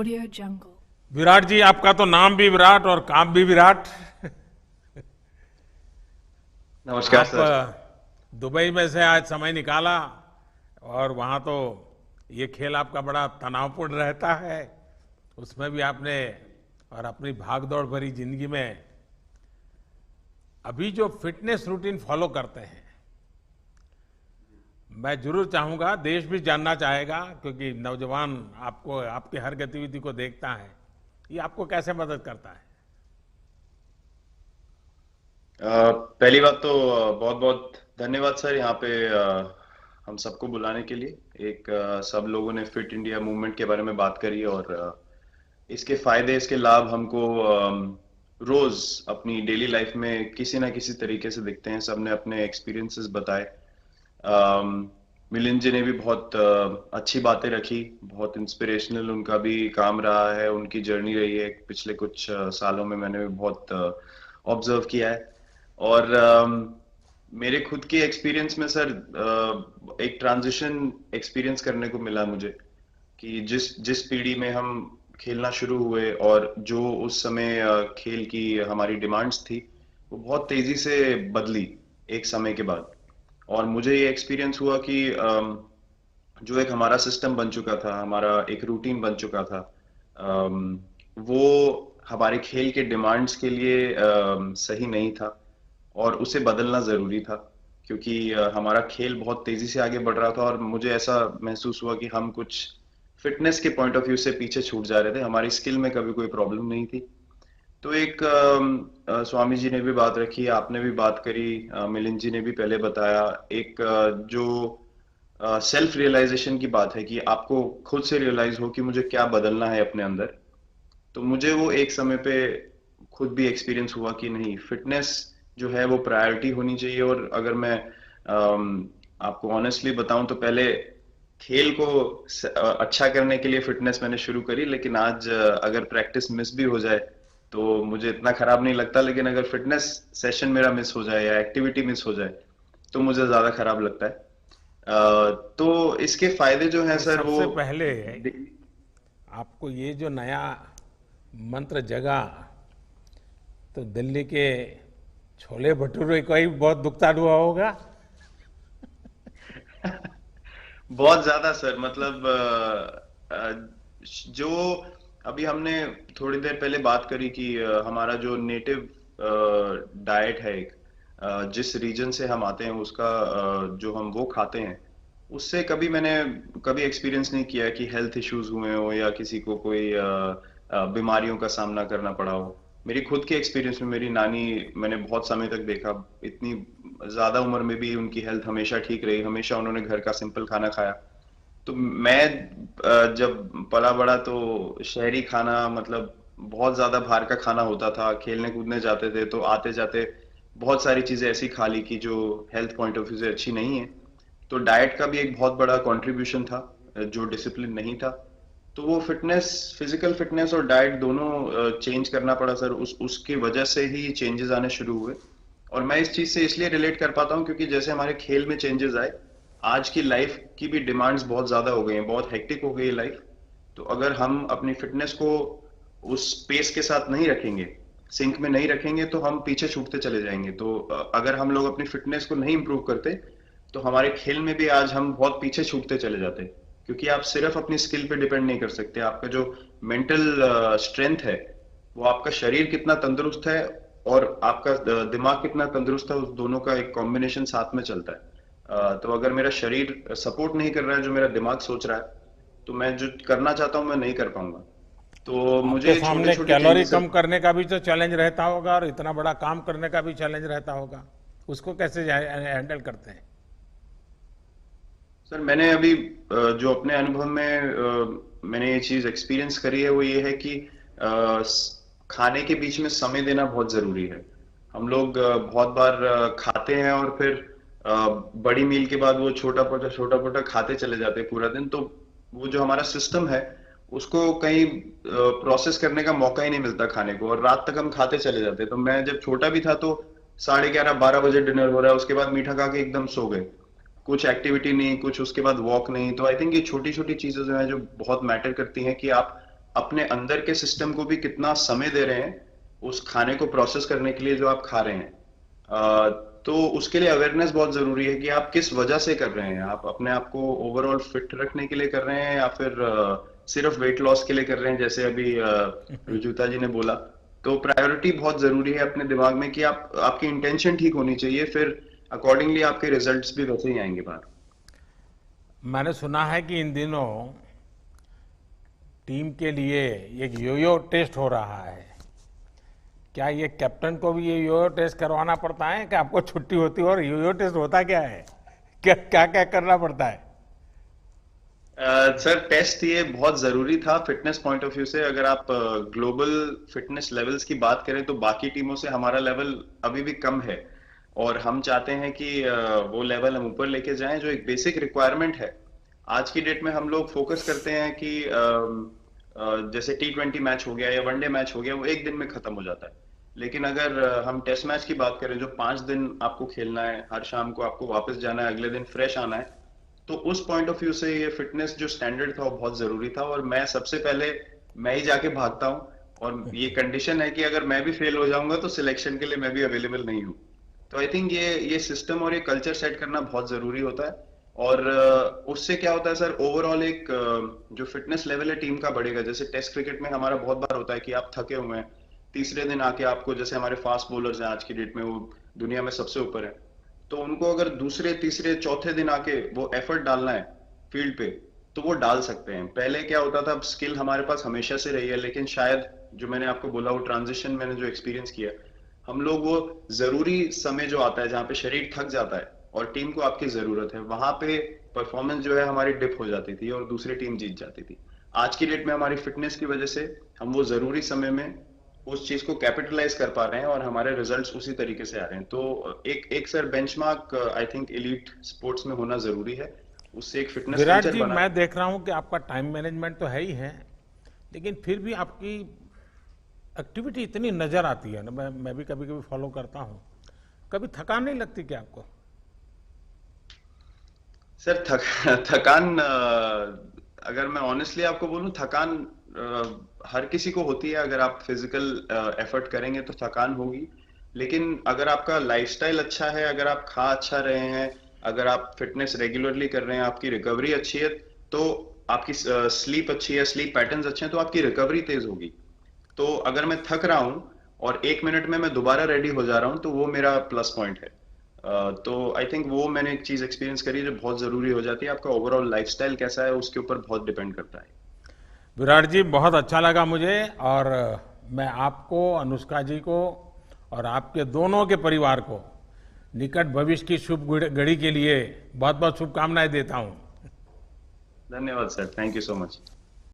Audio Jungle. Virat जी, आपका तो नाम भी विराट और काम भी विराट। नमस्कार आप सर। दुबई में से आज समय निकाला और वहाँ तो ये खेल आपका बड़ा तनावपूर्ण रहता है, उसमें भी आपने और अपनी भागदौड़ भरी जिंदगी में अभी जो फिटनेस रूटीन फॉलो करते हैं, मैं जरूर चाहूंगा, देश भी जानना चाहेगा, क्योंकि नौजवान आपको आपकी हर गतिविधि को देखता है, ये आपको कैसे मदद करता है? पहली बात तो बहुत बहुत धन्यवाद सर यहाँ पे हम सबको बुलाने के लिए। सब लोगों ने फिट इंडिया मूवमेंट के बारे में बात करी और इसके फायदे, इसके लाभ हमको रोज अपनी डेली लाइफ में किसी ना किसी तरीके से दिखते हैं। सबने अपने एक्सपीरियंसेस बताए। मिलिंद जी ने भी बहुत अच्छी बातें रखी, बहुत इंस्पिरेशनल उनका भी काम रहा है, उनकी जर्नी रही है पिछले कुछ सालों में। मैंने भी बहुत ऑब्जर्व किया है और मेरे खुद के एक्सपीरियंस में सर एक ट्रांजिशन एक्सपीरियंस करने को मिला मुझे कि जिस जिस पीढ़ी में हम खेलना शुरू हुए और जो उस समय खेल की हमारी डिमांड्स थी, वो बहुत तेजी से बदली एक समय के बाद। और मुझे ये एक्सपीरियंस हुआ कि जो एक हमारा सिस्टम बन चुका था, हमारा एक रूटीन बन चुका था, वो हमारे खेल के डिमांड्स के लिए सही नहीं था और उसे बदलना जरूरी था, क्योंकि हमारा खेल बहुत तेजी से आगे बढ़ रहा था और मुझे ऐसा महसूस हुआ कि हम कुछ फिटनेस के पॉइंट ऑफ व्यू से पीछे छूट जा रहे थे। हमारी स्किल में कभी कोई प्रॉब्लम नहीं थी। तो स्वामी जी ने भी बात रखी, आपने भी बात करी, मिलिंद जी ने भी पहले बताया, एक जो सेल्फ रियलाइजेशन की बात है कि आपको खुद से रियलाइज हो कि मुझे क्या बदलना है अपने अंदर। तो मुझे वो एक समय पे खुद भी एक्सपीरियंस हुआ कि नहीं, फिटनेस जो है वो प्रायोरिटी होनी चाहिए। और अगर मैं आपको ऑनेस्टली बताऊं तो पहले खेल को अच्छा करने के लिए फिटनेस मैंने शुरू करी, लेकिन आज अगर प्रैक्टिस मिस भी हो जाए तो मुझे इतना खराब नहीं लगता, लेकिन अगर फिटनेस सेशन मेरा मिस हो जाए या एक्टिविटी मिस हो जाए तो मुझे ज्यादा खराब लगता है। तो इसके फायदे जो हैं नहीं, सर वो सबसे पहले आपको ये जो नया मंत्र जगा, तो दिल्ली के छोले भटूरे का ही बहुत दुखता हुआ होगा। बहुत ज्यादा सर। मतलब जो अभी हमने थोड़ी देर पहले बात करी कि हमारा जो नेटिव डाइट है, एक जिस रीजन से हम आते हैं उसका जो हम वो खाते हैं, उससे मैंने कभी एक्सपीरियंस नहीं किया कि हेल्थ इश्यूज हुए हो या किसी को कोई बीमारियों का सामना करना पड़ा हो। मेरी खुद के एक्सपीरियंस में मेरी नानी, मैंने बहुत समय तक देखा, इतनी ज्यादा उम्र में भी उनकी हेल्थ हमेशा ठीक रही, हमेशा उन्होंने घर का सिंपल खाना खाया। तो मैं जब पला बड़ा तो शहरी खाना, मतलब बहुत ज्यादा बाहर का खाना होता था। खेलने कूदने जाते थे तो आते जाते बहुत सारी चीजें ऐसी खा ली कि जो हेल्थ पॉइंट ऑफ व्यू से अच्छी नहीं है। तो डाइट का भी एक बहुत बड़ा कंट्रीब्यूशन था, जो डिसिप्लिन नहीं था। तो वो फिटनेस, फिजिकल फिटनेस और डाइट दोनों चेंज करना पड़ा सर। उसकी वजह से ही चेंजेस आने शुरू हुए। और मैं इस चीज से इसलिए रिलेट कर पाता हूँ क्योंकि जैसे हमारे खेल में चेंजेस आए, आज की लाइफ की भी डिमांड्स बहुत ज्यादा हो गई हैं, बहुत हेक्टिक हो गई है लाइफ। तो अगर हम अपनी फिटनेस को उस पेस के साथ नहीं रखेंगे, सिंक में नहीं रखेंगे, तो हम पीछे छूटते चले जाएंगे। तो अगर हम लोग अपनी फिटनेस को नहीं इंप्रूव करते तो हमारे खेल में भी आज हम बहुत पीछे छूटते चले जाते, क्योंकि आप सिर्फ अपनी स्किल पे डिपेंड नहीं कर सकते। आपका जो मेंटल स्ट्रेंथ है, वो आपका शरीर कितना तंदुरुस्त है और आपका दिमाग कितना तंदुरुस्त है, उस दोनों का एक कॉम्बिनेशन साथ में चलता है। तो अगर मेरा शरीर सपोर्ट नहीं कर रहा है जो मेरा दिमाग सोच रहा है, तो मैं जो करना चाहता हूँ मैं नहीं कर पाऊंगा। तो आपके मुझे छोटे सामने छोटे कैलोरी चेंजेस। कम करने का भी तो चैलेंज रहता होगा और इतना बड़ा काम करने का भी चैलेंज रहता होगा, उसको कैसे हैंडल करते हैं? सर मैंने अभी जो अपने अनुभव में मैंने ये चीज एक्सपीरियंस करी है, वो ये है कि खाने के बीच में समय देना बहुत जरूरी है। हम लोग बहुत बार खाते हैं और फिर बड़ी मील के बाद वो छोटा पोटा खाते चले जाते हैं पूरा दिन। तो वो जो हमारा सिस्टम है, उसको कहीं प्रोसेस करने का मौका ही नहीं मिलता खाने को, और रात तक हम खाते चले जाते हैं। तो मैं जब छोटा भी था तो 11:30-12 बजे डिनर हो रहा है, उसके बाद मीठा खा के एकदम सो गए, कुछ एक्टिविटी नहीं, कुछ उसके बाद वॉक नहीं। तो आई थिंक ये छोटी छोटी चीजें जो है जो बहुत मैटर करती हैं कि आप अपने अंदर के सिस्टम को भी कितना समय दे रहे हैं उस खाने को प्रोसेस करने के लिए जो आप खा रहे हैं। तो उसके लिए अवेयरनेस बहुत जरूरी है कि आप किस वजह से कर रहे हैं। आप अपने आप को ओवरऑल फिट रखने के लिए कर रहे हैं या फिर सिर्फ वेट लॉस के लिए कर रहे हैं, जैसे अभी रुजुता जी ने बोला। तो प्रायोरिटी बहुत जरूरी है अपने दिमाग में कि आप आपकी इंटेंशन ठीक होनी चाहिए, फिर अकॉर्डिंगली आपके रिजल्ट्स भी वैसे ही आएंगे बाहर। मैंने सुना है कि इन दिनों टीम के लिए एक योयो टेस्ट हो रहा है। क्या ये कैप्टन को भी ये योयो टेस्ट करवाना पड़ता है कि आपको छुट्टी होती है? और योयो टेस्ट होता क्या है, क्या क्या क्या करना पड़ता है? सर टेस्ट ये बहुत जरूरी था फिटनेस पॉइंट ऑफ व्यू से। अगर आप ग्लोबल फिटनेस लेवल्स की बात करें तो बाकी टीमों से हमारा लेवल अभी भी कम है, और हम चाहते हैं कि वो लेवल हम ऊपर लेके जाएं, जो एक बेसिक रिक्वायरमेंट है। आज की डेट में हम लोग फोकस करते हैं कि जैसे T20 मैच हो गया या वनडे मैच हो गया, वो एक दिन में खत्म हो जाता है। लेकिन अगर हम टेस्ट मैच की बात करें जो 5 दिन आपको खेलना है, हर शाम को आपको वापस जाना है, अगले दिन फ्रेश आना है, तो उस पॉइंट ऑफ व्यू से ये फिटनेस जो स्टैंडर्ड था वो बहुत जरूरी था। और मैं सबसे पहले मैं ही जाके भागता हूँ, और ये कंडीशन है कि अगर मैं भी फेल हो जाऊंगा तो सिलेक्शन के लिए मैं भी अवेलेबल नहीं हूँ। तो आई थिंक ये सिस्टम और ये कल्चर सेट करना बहुत जरूरी होता है। और उससे क्या होता है सर, ओवरऑल एक जो फिटनेस लेवल है टीम का बढ़ेगा। जैसे टेस्ट क्रिकेट में हमारा बहुत बार होता है कि आप थके हुए हैं, तीसरे दिन आके आपको, जैसे हमारे फास्ट बॉलर्स हैं आज की डेट में, वो दुनिया में सबसे ऊपर है, तो उनको अगर दूसरे तीसरे चौथे दिन आके वो एफर्ट डालना है फील्ड पे, तो वो डाल सकते हैं। पहले क्या होता था, स्किल हमारे पास हमेशा से रही है, लेकिन शायद जो मैंने आपको बोला वो ट्रांजिशन मैंने जो एक्सपीरियंस किया, हम लोग वो जरूरी समय जो आता है जहाँ पे शरीर थक जाता है और टीम को आपकी जरूरत है, वहां पे परफॉर्मेंस जो है हमारी डिप हो जाती थी और दूसरी टीम जीत जाती थी। आज की डेट में हमारी फिटनेस की वजह से हम वो जरूरी समय में उस चीज को कैपिटलाइज कर पा रहे हैं और हमारे रिजल्ट्स उसी तरीके से आ रहे हैं। तो एक एक sir benchmark I think elite sports में होना जरूरी है, उससे एक फिटनेस विराट कल्चर जी, बना। मैं देख रहा हूं कि आपका टाइम मैनेजमेंट तो है ही है, लेकिन फिर भी आपकी एक्टिविटी इतनी नजर आती है ना, मैं भी कभी कभी फॉलो करता हूं। कभी थकान नहीं लगती क्या आपको? सर थकान अगर मैं ऑनेस्टली आपको बोलूं, थकान हर किसी को होती है। अगर आप फिजिकल एफर्ट करेंगे तो थकान होगी, लेकिन अगर आपका लाइफस्टाइल अच्छा है, अगर आप खा अच्छा रहे हैं, अगर आप फिटनेस रेगुलरली कर रहे हैं, आपकी रिकवरी अच्छी है, तो आपकी स्लीप अच्छी है, स्लीप पैटर्न्स अच्छे हैं, तो आपकी रिकवरी तेज होगी। तो अगर मैं थक रहा हूं और 1 मिनट में मैं दोबारा रेडी हो जा रहा हूं, तो वो मेरा प्लस पॉइंट है। तो आई थिंक वो मैंने एक चीज एक्सपीरियंस करी जो बहुत जरूरी हो जाती है। आपका ओवरऑल लाइफस्टाइल कैसा है उसके ऊपर बहुत डिपेंड करता है। विराट जी, बहुत अच्छा लगा मुझे। और मैं आपको, अनुष्का जी को और आपके दोनों के परिवार को निकट भविष्य की शुभ घड़ी के लिए बहुत बहुत शुभकामनाएं देता हूं। धन्यवाद sir, thank you so much.